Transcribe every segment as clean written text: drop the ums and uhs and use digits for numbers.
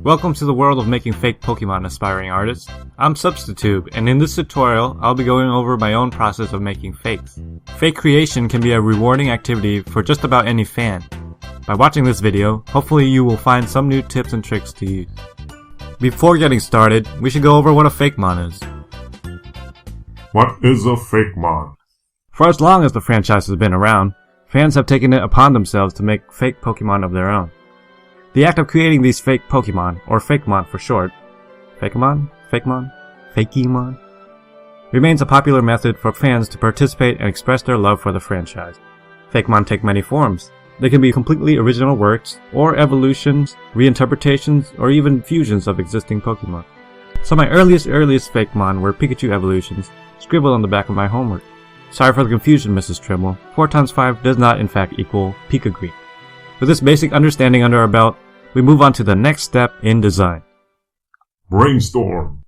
Welcome to the world of making fake Pokemon, aspiring artists. I'm Substitube, and in this tutorial, I'll be going over my own process of making fakes. Fake creation can be a rewarding activity for just about any fan. By watching this video, hopefully you will find some new tips and tricks to use. Before getting started, we should go over what a Fakemon is. What is a Fakemon? For as long as the franchise has been around, fans have taken it upon themselves to make fake Pokemon of their own. The act of creating these fake Pokemon, or Fakemon for short, Fakemon, remains a popular method for fans to participate and express their love for the franchise. Fakemon take many forms. They can be completely original works, or evolutions, reinterpretations, or even fusions of existing Pokemon. So my earliest Fakemon were Pikachu evolutions, scribbled on the back of my homework. Sorry for the confusion, Mrs. Trimble. 4 times 5 does not in fact equal Pika Green. With this basic understanding under our belt, we move on to the next step in design. Brainstorm.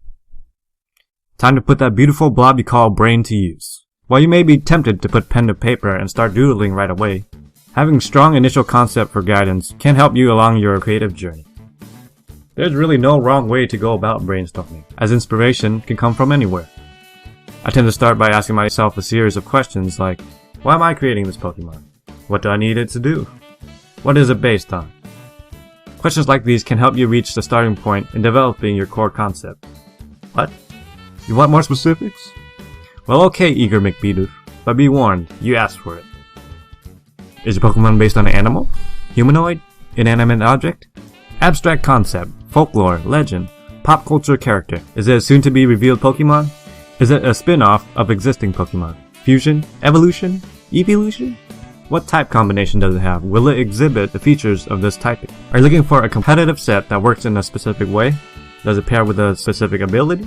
Time to put that beautiful blob you call brain to use. While you may be tempted to put pen to paper and start doodling right away, having strong initial concept for guidance can help you along your creative journey. There's really no wrong way to go about brainstorming, as inspiration can come from anywhere. I tend to start by asking myself a series of questions like, why am I creating this Pokemon? What do I need it to do? What is it based on? Questions like these can help you reach the starting point in developing your core concept. What? You want more specifics? Well, okay, eager McBeedoof, but be warned, you asked for it. Is your Pokemon based on an animal? Humanoid? Inanimate object? Abstract concept? Folklore? Legend? Pop culture character? Is it a soon-to-be revealed Pokemon? Is it a spin-off of existing Pokemon? Fusion? Evolution? Evolution? What type combination does it have? Will it exhibit the features of this typing? Are you looking for a competitive set that works in a specific way? Does it pair with a specific ability?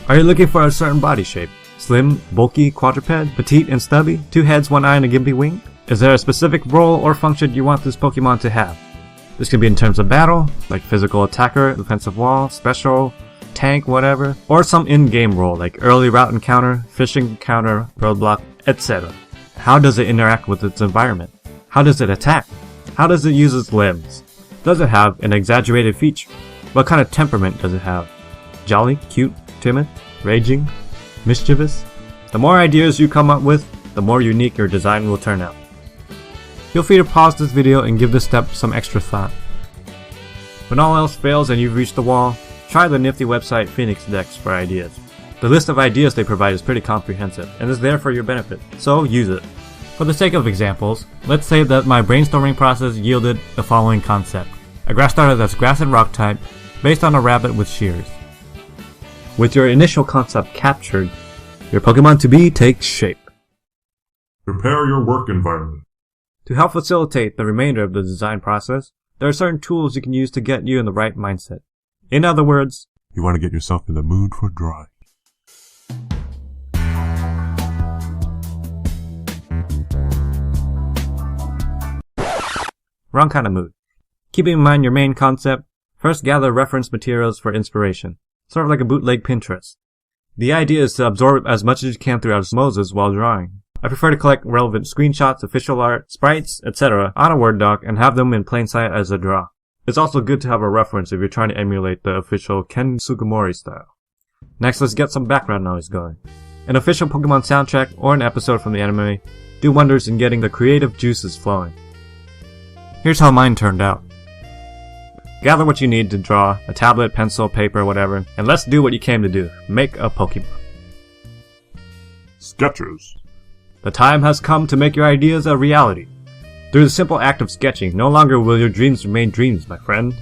Are you looking for a certain body shape? Slim, bulky, quadruped, petite and stubby, 2 heads, 1 eye and a gimpy wing? Is there a specific role or function you want this Pokemon to have? This can be in terms of battle, like physical attacker, defensive wall, special, tank, whatever, or some in-game role like early route encounter, fishing encounter, roadblock, etc. How does it interact with its environment? How does it attack? How does it use its limbs? Does it have an exaggerated feature? What kind of temperament does it have? Jolly, cute, timid, raging, mischievous? The more ideas you come up with, the more unique your design will turn out. Feel free to pause this video and give this step some extra thought. When all else fails and you've reached the wall, try the nifty website Phoenix Dex for ideas. The list of ideas they provide is pretty comprehensive and is there for your benefit, so use it. For the sake of examples, let's say that my brainstorming process yielded the following concept. A grass starter that's grass and rock type, based on a rabbit with shears. With your initial concept captured, your Pokemon to be takes shape. Prepare your work environment. To help facilitate the remainder of the design process, there are certain tools you can use to get you in the right mindset. In other words, you want to get yourself in the mood for drawing. Wrong kind of mood. Keeping in mind your main concept, first gather reference materials for inspiration, sort of like a bootleg Pinterest. The idea is to absorb as much as you can through osmosis while drawing. I prefer to collect relevant screenshots, official art, sprites, etc. on a Word doc and have them in plain sight as a draw. It's also good to have a reference if you're trying to emulate the official Ken Sugimori style. Next, let's get some background noise going. An official Pokemon soundtrack or an episode from the anime do wonders in getting the creative juices flowing. Here's how mine turned out. Gather what you need to draw, a tablet, pencil, paper, whatever, and let's do what you came to do, make a Pokemon. Sketches. The time has come to make your ideas a reality. Through the simple act of sketching, no longer will your dreams remain dreams, my friend.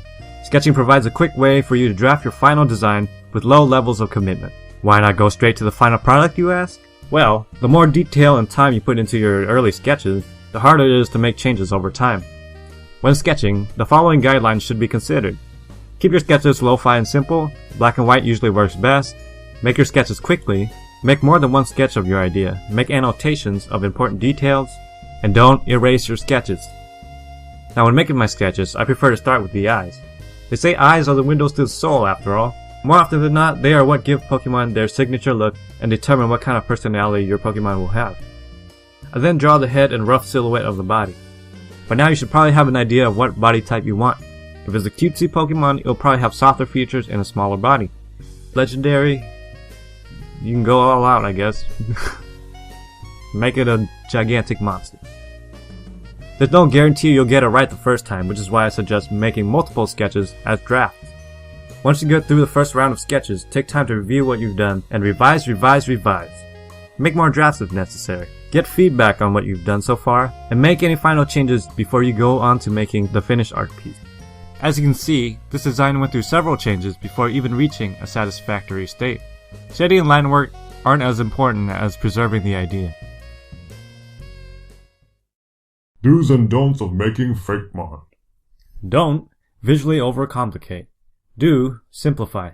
Sketching provides a quick way for you to draft your final design with low levels of commitment. Why not go straight to the final product, you ask? Well, the more detail and time you put into your early sketches, the harder it is to make changes over time. When sketching, the following guidelines should be considered. Keep your sketches lo-fi and simple, black and white usually works best, make your sketches quickly, make more than one sketch of your idea, make annotations of important details, and don't erase your sketches. Now when making my sketches, I prefer to start with the eyes. They say eyes are the windows to the soul after all. More often than not, they are what give Pokemon their signature look and determine what kind of personality your Pokemon will have. I then draw the head and rough silhouette of the body. By now you should probably have an idea of what body type you want. If it's a cutesy Pokemon, it'll probably have softer features and a smaller body. Legendary, you can go all out, I guess. Make it a gigantic monster. There's no guarantee you'll get it right the first time, which is why I suggest making multiple sketches as drafts. Once you get through the first round of sketches, take time to review what you've done and revise. Make more drafts if necessary. Get feedback on what you've done so far, and make any final changes before you go on to making the finished art piece. As you can see, this design went through several changes before even reaching a satisfactory state. Shading and line work aren't as important as preserving the idea. Do's and don'ts of making Fakemon. Don't visually overcomplicate. Do simplify.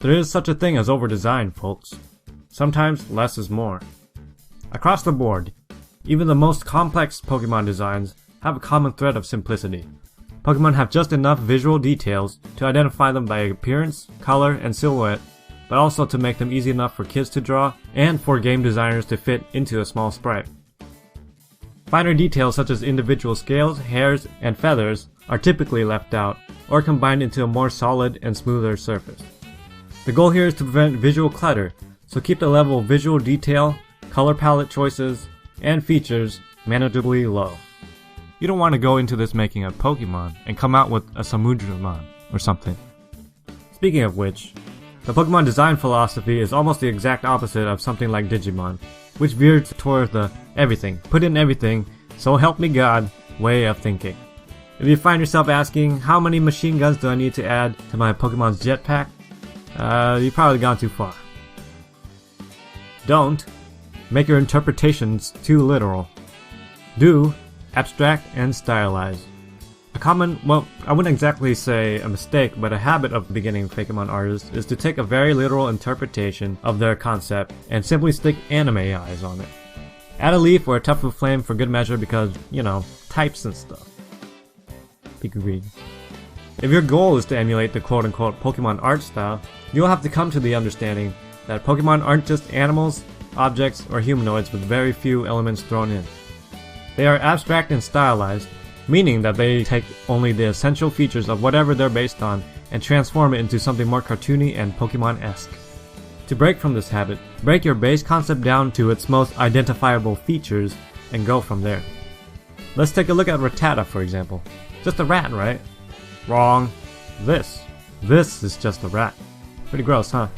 There is such a thing as overdesign, folks. Sometimes less is more. Across the board, even the most complex Pokemon designs have a common thread of simplicity. Pokemon have just enough visual details to identify them by appearance, color, and silhouette, but also to make them easy enough for kids to draw and for game designers to fit into a small sprite. Finer details such as individual scales, hairs, and feathers are typically left out or combined into a more solid and smoother surface. The goal here is to prevent visual clutter, so keep the level of visual detail, color palette choices, and features manageably low. You don't want to go into this making a Pokemon and come out with a Samudramon or something. Speaking of which, the Pokemon design philosophy is almost the exact opposite of something like Digimon, which veers towards the everything, put in everything, so help me God way of thinking. If you find yourself asking, how many machine guns do I need to add to my Pokemon's jetpack? You've probably gone too far. Don't make your interpretations too literal. Do abstract and stylize. A common, well, I wouldn't exactly say a mistake, but a habit of beginning Fakemon artists is to take a very literal interpretation of their concept and simply stick anime eyes on it. Add a leaf or a tuft of flame for good measure because, you know, types and stuff. Peek-a-green. If your goal is to emulate the quote-unquote Pokemon art style, you'll have to come to the understanding that Pokemon aren't just animals, objects, or humanoids with very few elements thrown in. They are abstract and stylized, meaning that they take only the essential features of whatever they're based on and transform it into something more cartoony and Pokemon-esque. To break from this habit, break your base concept down to its most identifiable features and go from there. Let's take a look at Rattata, for example. Just a rat, right? Wrong. This is just a rat. Pretty gross, huh?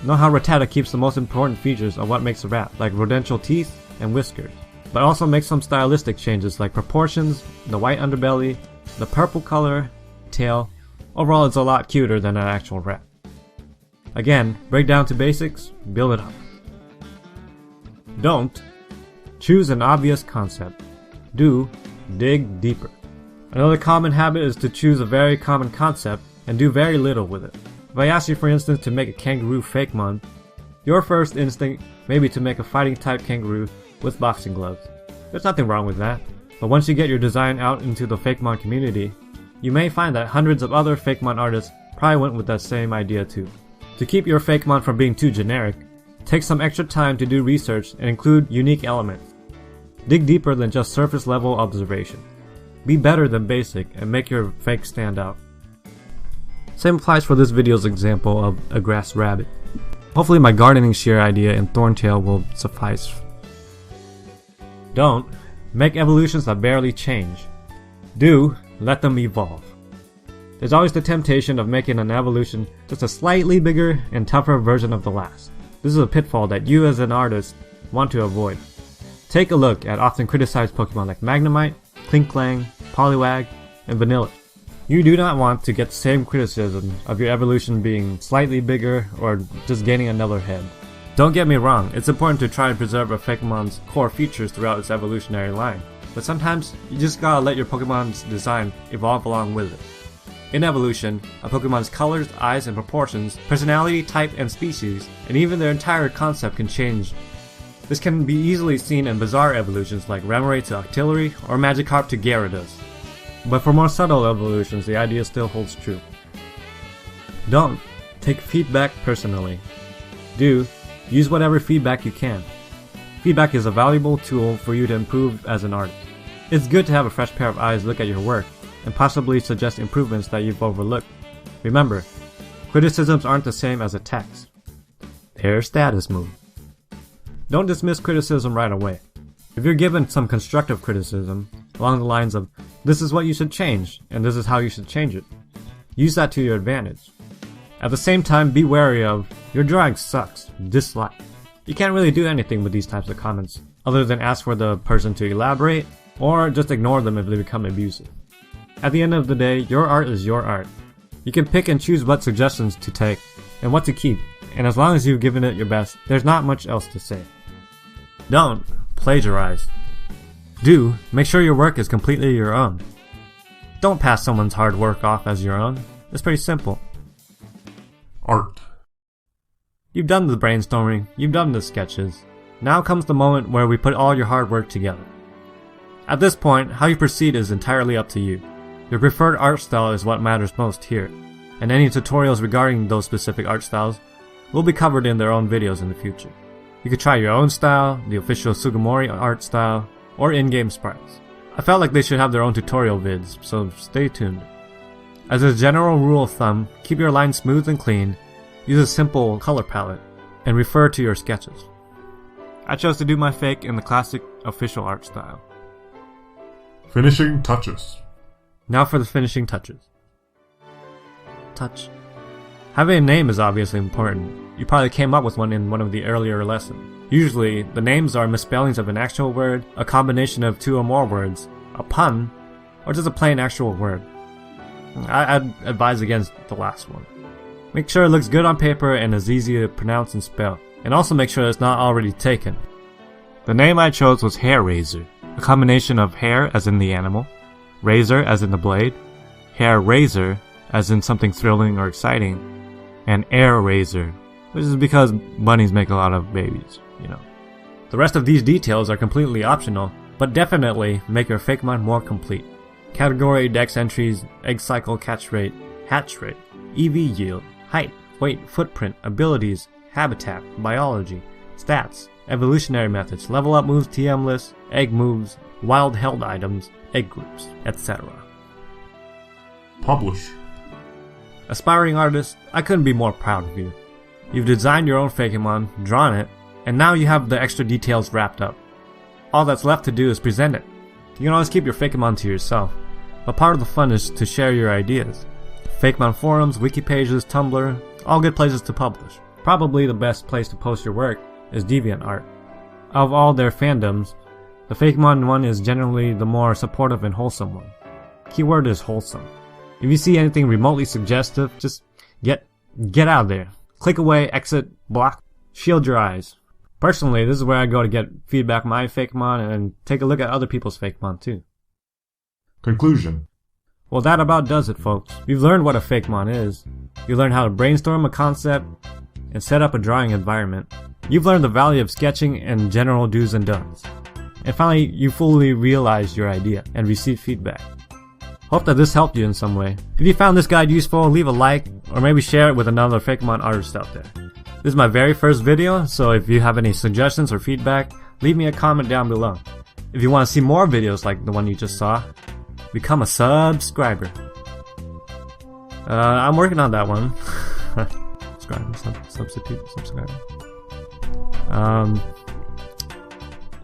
Know how Rattata keeps the most important features of what makes a rat, like rodential teeth and whiskers, but also makes some stylistic changes like proportions, the white underbelly, the purple color, tail. Overall, it's a lot cuter than an actual rat. Again, break down to basics, build it up. Don't choose an obvious concept. Do dig deeper. Another common habit is to choose a very common concept and do very little with it. If I ask you, for instance, to make a kangaroo Fakemon, your first instinct may be to make a fighting type kangaroo with boxing gloves. There's nothing wrong with that, but once you get your design out into the Fakemon community, you may find that hundreds of other Fakemon artists probably went with that same idea too. To keep your Fakemon from being too generic, take some extra time to do research and include unique elements. Dig deeper than just surface level observation. Be better than basic and make your fake stand out. Same applies for this video's example of a grass rabbit. Hopefully my gardening shear idea in Thorntail will suffice. Don't make evolutions that barely change. Do let them evolve. There's always the temptation of making an evolution just a slightly bigger and tougher version of the last. This is a pitfall that you as an artist want to avoid. Take a look at often criticized Pokemon like Magnemite, Klinklang, Poliwag, and Vanilla. You do not want to get the same criticism of your evolution being slightly bigger or just gaining another head. Don't get me wrong, it's important to try and preserve a Fakemon's core features throughout its evolutionary line, but sometimes you just gotta let your Pokemon's design evolve along with it. In evolution, a Pokemon's colors, eyes, and proportions, personality, type, and species, and even their entire concept can change. This can be easily seen in bizarre evolutions like Remoraid to Octillery or Magikarp to Gyarados. But for more subtle evolutions, the idea still holds true. Don't take feedback personally. Do use whatever feedback you can. Feedback is a valuable tool for you to improve as an artist. It's good to have a fresh pair of eyes look at your work and possibly suggest improvements that you've overlooked. Remember, criticisms aren't the same as attacks. They're status moves. Don't dismiss criticism right away. If you're given some constructive criticism, along the lines of, this is what you should change, and this is how you should change it, use that to your advantage. At the same time, be wary of, your drawing sucks, dislike. You can't really do anything with these types of comments, other than ask for the person to elaborate, or just ignore them if they become abusive. At the end of the day, your art is your art. You can pick and choose what suggestions to take, and what to keep, and as long as you've given it your best, there's not much else to say. Don't plagiarize. Do make sure your work is completely your own. Don't pass someone's hard work off as your own. It's pretty simple. Art. You've done the brainstorming, you've done the sketches. Now comes the moment where we put all your hard work together. At this point, how you proceed is entirely up to you. Your preferred art style is what matters most here, and any tutorials regarding those specific art styles will be covered in their own videos in the future. You could try your own style, the official Sugimori art style, or in-game sprites. I felt like they should have their own tutorial vids, so stay tuned. As a general rule of thumb, keep your lines smooth and clean, use a simple color palette, and refer to your sketches. I chose to do my fake in the classic official art style. Finishing touches. Now for the finishing touches. Touch. Having a name is obviously important. You probably came up with one in one of the earlier lessons. Usually, the names are misspellings of an actual word, a combination of two or more words, a pun, or just a plain actual word. I'd advise against the last one. Make sure it looks good on paper and is easy to pronounce and spell, and also make sure it's not already taken. The name I chose was Hair Razor, a combination of hair as in the animal, razor as in the blade, hair razor as in something thrilling or exciting, and air razor, which is because bunnies make a lot of babies, you know. The rest of these details are completely optional, but definitely make your Fakemon more complete. Category, dex entries, egg cycle catch rate, hatch rate, EV yield, height, weight, footprint, abilities, habitat, biology, stats, evolutionary methods, level up moves, TM lists, egg moves, wild held items, egg groups, etc. Publish. Aspiring artist, I couldn't be more proud of you. You've designed your own Fakemon, drawn it, and now you have the extra details wrapped up. All that's left to do is present it. You can always keep your Fakemon to yourself, but part of the fun is to share your ideas. Fakemon forums, wiki pages, Tumblr, all good places to publish. Probably the best place to post your work is DeviantArt. Of all their fandoms, the Fakemon one is generally the more supportive and wholesome one. Keyword is wholesome. If you see anything remotely suggestive, just get out of there. Click away, exit, block, shield your eyes. Personally, this is where I go to get feedback on my Fakemon and take a look at other people's Fakemon too. Conclusion. Well, that about does it, folks. You've learned what a Fakemon is. You learned how to brainstorm a concept and set up a drawing environment. You've learned the value of sketching and general do's and don'ts. And finally, you fully realized your idea and received feedback. Hope that this helped you in some way. If you found this guide useful, leave a like, or maybe share it with another Fakemon artist out there. This is my very first video, so if you have any suggestions or feedback, leave me a comment down below. If you want to see more videos like the one you just saw, become a subscriber. I'm working on that one. Substitube.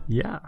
Yeah.